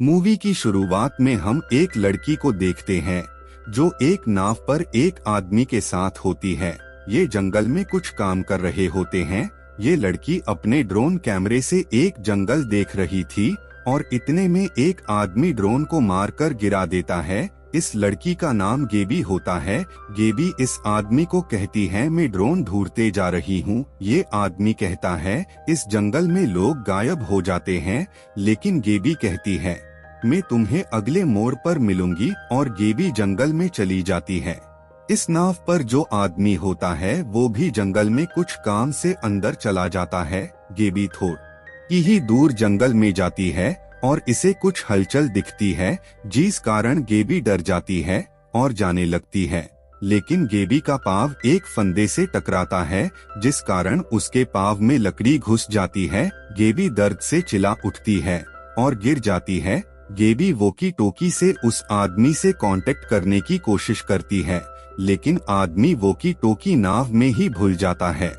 Movie की शुरुआत में हम एक लड़की को देखते हैं जो एक नाव पर एक आदमी के साथ होती है। ये जंगल में कुछ काम कर रहे होते हैं। ये लड़की अपने ड्रोन कैमरे से एक जंगल देख रही थी और इतने में एक आदमी ड्रोन को मारकर गिरा देता है। इस लड़की का नाम गेबी होता है। गेबी इस आदमी को कहती है, मैं ड्रोन ढूंढते जा रही हूँ। ये आदमी कहता है, इस जंगल में लोग गायब हो जाते हैं। लेकिन गेबी कहती है, मैं तुम्हें अगले मोड़ पर मिलूंगी, और गेबी जंगल में चली जाती है। इस नाव पर जो आदमी होता है वो भी जंगल में कुछ काम से अंदर चला जाता है। गेबी थोड़ी ही दूर जंगल में जाती है और इसे कुछ हलचल दिखती है, जिस कारण गेबी डर जाती है और जाने लगती है। लेकिन गेबी का पाँव एक फंदे से टकराता है, जिस कारण उसके पाँव में लकड़ी घुस जाती है। गेबी दर्द से चिल्ला उठती है और गिर जाती है। गेबी वॉकी टॉकी से उस आदमी से कांटेक्ट करने की कोशिश करती है, लेकिन आदमी वॉकी टॉकी नाव में ही भूल जाता है।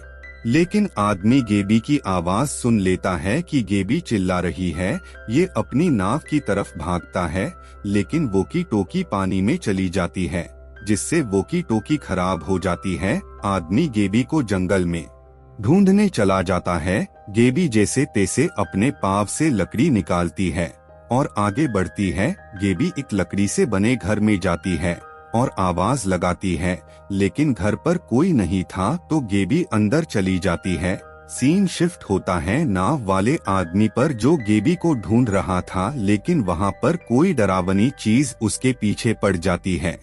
लेकिन आदमी गेबी की आवाज सुन लेता है कि गेबी चिल्ला रही है। ये अपनी नाव की तरफ भागता है, लेकिन वॉकी टॉकी पानी में चली जाती है, जिससे वॉकी टॉकी खराब हो जाती है। आदमी गेबी को जंगल में ढूंढने चला जाता है। गेबी जैसे तैसे अपने पाँव से लकड़ी निकालती है और आगे बढ़ती है। गेबी एक लकड़ी से बने घर में जाती है और आवाज लगाती है, लेकिन घर पर कोई नहीं था, तो गेबी अंदर चली जाती है। सीन शिफ्ट होता है नाव वाले आदमी पर जो गेबी को ढूंढ रहा था, लेकिन वहां पर कोई डरावनी चीज उसके पीछे पड़ जाती है।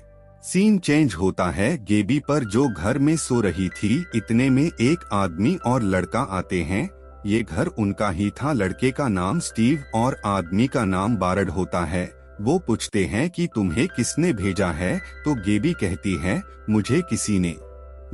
सीन चेंज होता है गेबी पर जो घर में सो रही थी। इतने में एक आदमी और लड़का आते हैं। ये घर उनका ही था। लड़के का नाम स्टीव और आदमी का नाम बारड होता है। वो पूछते हैं कि तुम्हें किसने भेजा है, तो गेबी कहती है, मुझे किसी ने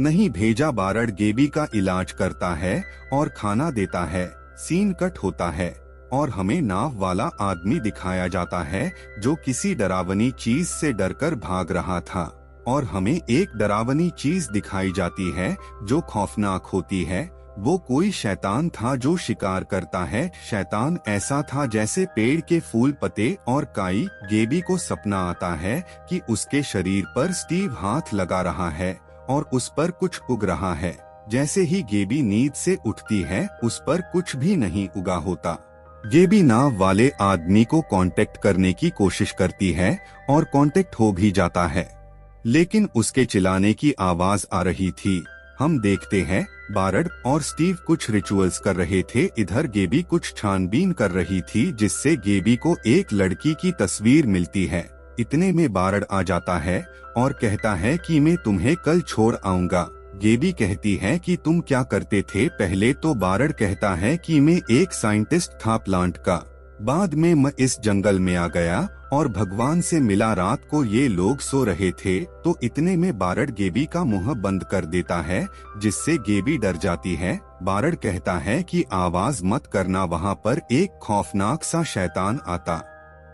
नहीं भेजा। बारड गेबी का इलाज करता है और खाना देता है। सीन कट होता है और हमें नाव वाला आदमी दिखाया जाता है जो किसी डरावनी चीज से डरकर भाग रहा था, और हमें एक डरावनी चीज दिखाई जाती है जो खौफनाक होती है। वो कोई शैतान था जो शिकार करता है। शैतान ऐसा था जैसे पेड़ के फूल, पत्ते और काई। गेबी को सपना आता है कि उसके शरीर पर स्टीव हाथ लगा रहा है और उस पर कुछ उग रहा है। जैसे ही गेबी नींद से उठती है, उस पर कुछ भी नहीं उगा होता। गेबी नाव वाले आदमी को कांटेक्ट करने की कोशिश करती है और कांटेक्ट हो भी जाता है, लेकिन उसके चिल्लाने की आवाज आ रही थी। हम देखते हैं बारड और स्टीव कुछ रिचुअल्स कर रहे थे। इधर गेबी कुछ छानबीन कर रही थी, जिससे गेबी को एक लड़की की तस्वीर मिलती है। इतने में बारड आ जाता है और कहता है कि मैं तुम्हें कल छोड़ आऊंगा। गेबी कहती है कि तुम क्या करते थे पहले, तो बारड कहता है कि मैं एक साइंटिस्ट था प्लांट का। बाद में मैं इस जंगल में आ गया और भगवान से मिला। रात को ये लोग सो रहे थे, तो इतने में बारड गेबी का मुंह बंद कर देता है, जिससे गेबी डर जाती है। बारड कहता है कि आवाज मत करना, वहाँ पर एक खौफनाक सा शैतान आता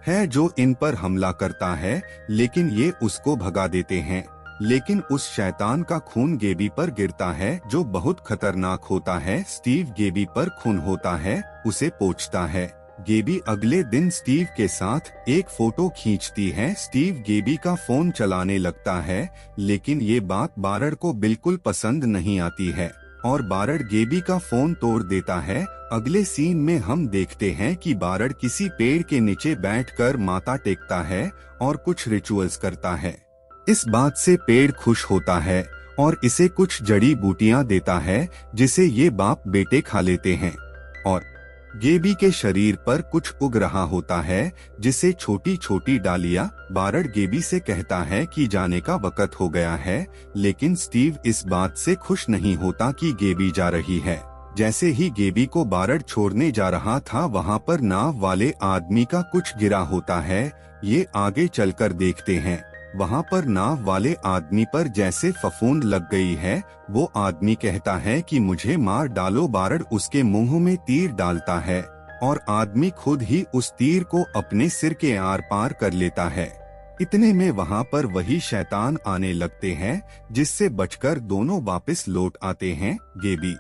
है जो इन पर हमला करता है, लेकिन ये उसको भगा देते हैं। लेकिन उस शैतान का खून गेबी पर गिरता है, जो बहुत खतरनाक होता है। स्टीव गेबी पर खून होता है, उसे पोंछता है। गेबी अगले दिन स्टीव के साथ एक फोटो खींचती है। स्टीव गेबी का फोन चलाने लगता है, लेकिन ये बात बारड को बिल्कुल पसंद नहीं आती है और बारड गेबी का फोन तोड़ देता है। अगले सीन में हम देखते हैं कि बारड किसी पेड़ के नीचे बैठकर माथा टेकता है और कुछ रिचुअल्स करता है। इस बात से पेड़ खुश होता है और इसे कुछ जड़ी बूटियां देता है, जिसे ये बाप बेटे खा लेते हैं। और गेबी के शरीर पर कुछ उग रहा होता है, जिसे छोटी छोटी डालियां। बारड गेबी से कहता है कि जाने का वक्त हो गया है, लेकिन स्टीव इस बात से खुश नहीं होता कि गेबी जा रही है। जैसे ही गेबी को बारड छोड़ने जा रहा था, वहाँ पर नाव वाले आदमी का कुछ गिरा होता है। ये आगे चलकर देखते हैं, वहाँ पर नाव वाले आदमी पर जैसे फफूंद लग गई है। वो आदमी कहता है कि मुझे मार डालो। बारड उसके मुंह में तीर डालता है और आदमी खुद ही उस तीर को अपने सिर के आर पार कर लेता है। इतने में वहाँ पर वही शैतान आने लगते हैं, जिससे बचकर दोनों वापस लौट आते हैं। गेबी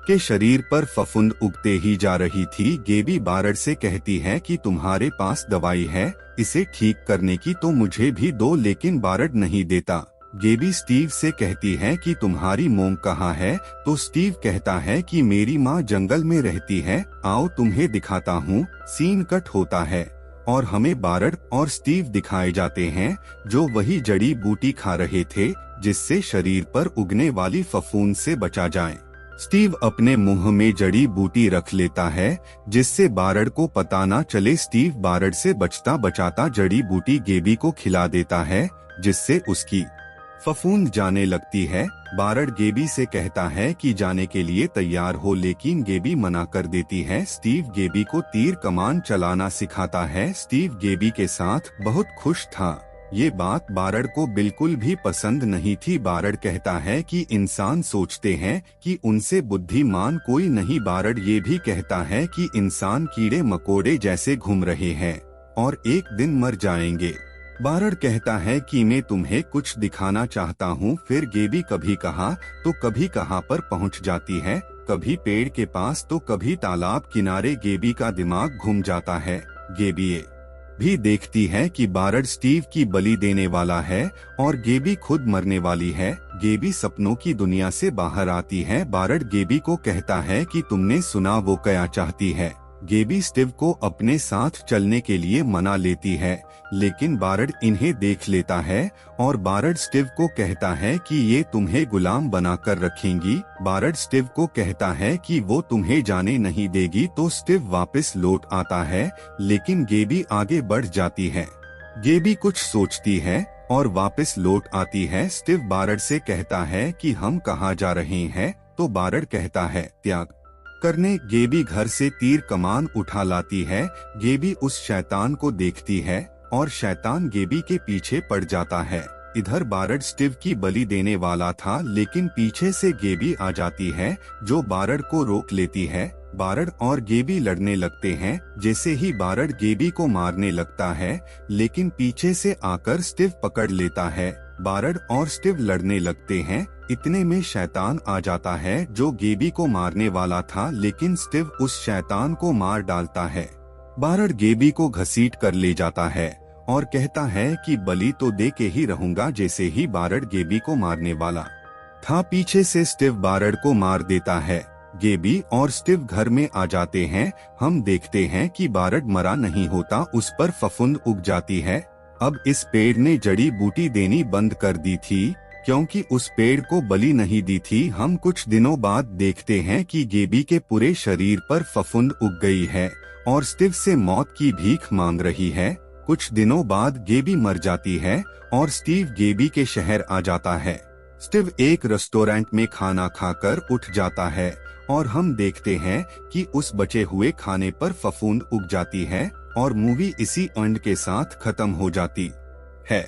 के शरीर पर फफूंद उगते ही जा रही थी। गेबी बारड से कहती है कि तुम्हारे पास दवाई है इसे ठीक करने की तो मुझे भी दो, लेकिन बारड नहीं देता। गेबी स्टीव से कहती है कि तुम्हारी मोम कहाँ है, तो स्टीव कहता है कि मेरी माँ जंगल में रहती है, आओ तुम्हें दिखाता हूँ। सीन कट होता है और हमें बारड और स्टीव दिखाए जाते हैं जो वही जड़ी बूटी खा रहे थे जिससे शरीर पर उगने वाली फफूंद से बचा जाए। स्टीव अपने मुंह में जड़ी बूटी रख लेता है जिससे बारड को पता न चले। स्टीव बारड से बचता बचाता जड़ी बूटी गेबी को खिला देता है जिससे उसकी फफूंद जाने लगती है। बारड गेबी से कहता है कि जाने के लिए तैयार हो, लेकिन गेबी मना कर देती है। स्टीव गेबी को तीर कमान चलाना सिखाता है। स्टीव गेबी के साथ बहुत खुश था। ये बात बारड को बिल्कुल भी पसंद नहीं थी। बारड कहता है कि इंसान सोचते हैं कि उनसे बुद्धिमान कोई नहीं। बारड ये भी कहता है कि इंसान कीड़े मकोड़े जैसे घूम रहे हैं और एक दिन मर जाएंगे। बारड कहता है कि मैं तुम्हें कुछ दिखाना चाहता हूँ। फिर गेबी कभी कहाँ तो कभी कहाँ पर पहुँच जाती है, कभी पेड़ के पास तो कभी तालाब किनारे। गेबी का दिमाग घूम जाता है। गेबी ये भी देखती है कि बारड स्टीव की बलि देने वाला है और गेबी खुद मरने वाली है। गेबी सपनों की दुनिया से बाहर आती है। बारड गेबी को कहता है कि तुमने सुना वो क्या चाहती है। गेबी स्टीव को अपने साथ चलने के लिए मना लेती है, लेकिन बारड इन्हें देख लेता है और बारड स्टीव को कहता है कि ये तुम्हें गुलाम बनाकर रखेंगी। बारड स्टीव को कहता है कि वो तुम्हें जाने नहीं देगी, तो स्टीव वापस लौट आता है, लेकिन गेबी आगे बढ़ जाती है। गेबी कुछ सोचती है और वापस लौट आती है। स्टीव बारड से कहता है कि हम कहाँ जा रहे हैं, तो बारड कहता है त्याग करने। गेबी घर से तीर कमान उठा लाती है। गेबी उस शैतान को देखती है और शैतान गेबी के पीछे पड़ जाता है। इधर बारड स्टीव की बलि देने वाला था, लेकिन पीछे से गेबी आ जाती है जो बारड को रोक लेती है। बारड और गेबी लड़ने लगते हैं। जैसे ही बारड गेबी को मारने लगता है, लेकिन पीछे से आकर स्टीव पकड़ लेता है। बारड और स्टीव लड़ने लगते हैं। इतने में शैतान आ जाता है जो गेबी को मारने वाला था, लेकिन स्टीव उस शैतान को मार डालता है। बारड गेबी को घसीट कर ले जाता है और कहता है कि बलि तो दे के ही रहूंगा। जैसे ही बारड गेबी को मारने वाला था, पीछे से स्टीव बारड को मार देता है। गेबी और स्टीव घर में आ जाते हैं। हम देखते हैं कि बारड मरा नहीं होता, उस पर फफूंद उग जाती है। अब इस पेड़ ने जड़ी बूटी देनी बंद कर दी थी क्योंकि उस पेड़ को बलि नहीं दी थी। हम कुछ दिनों बाद देखते हैं कि गेबी के पूरे शरीर पर फफूंद उग गई है और स्टीव से मौत की भीख मांग रही है। कुछ दिनों बाद गेबी मर जाती है और स्टीव गेबी के शहर आ जाता है। स्टीव एक रेस्टोरेंट में खाना खाकर उठ जाता है और हम देखते हैं कि उस बचे हुए खाने पर फफूंद उग जाती है और मूवी इसी एंड के साथ खत्म हो जाती है।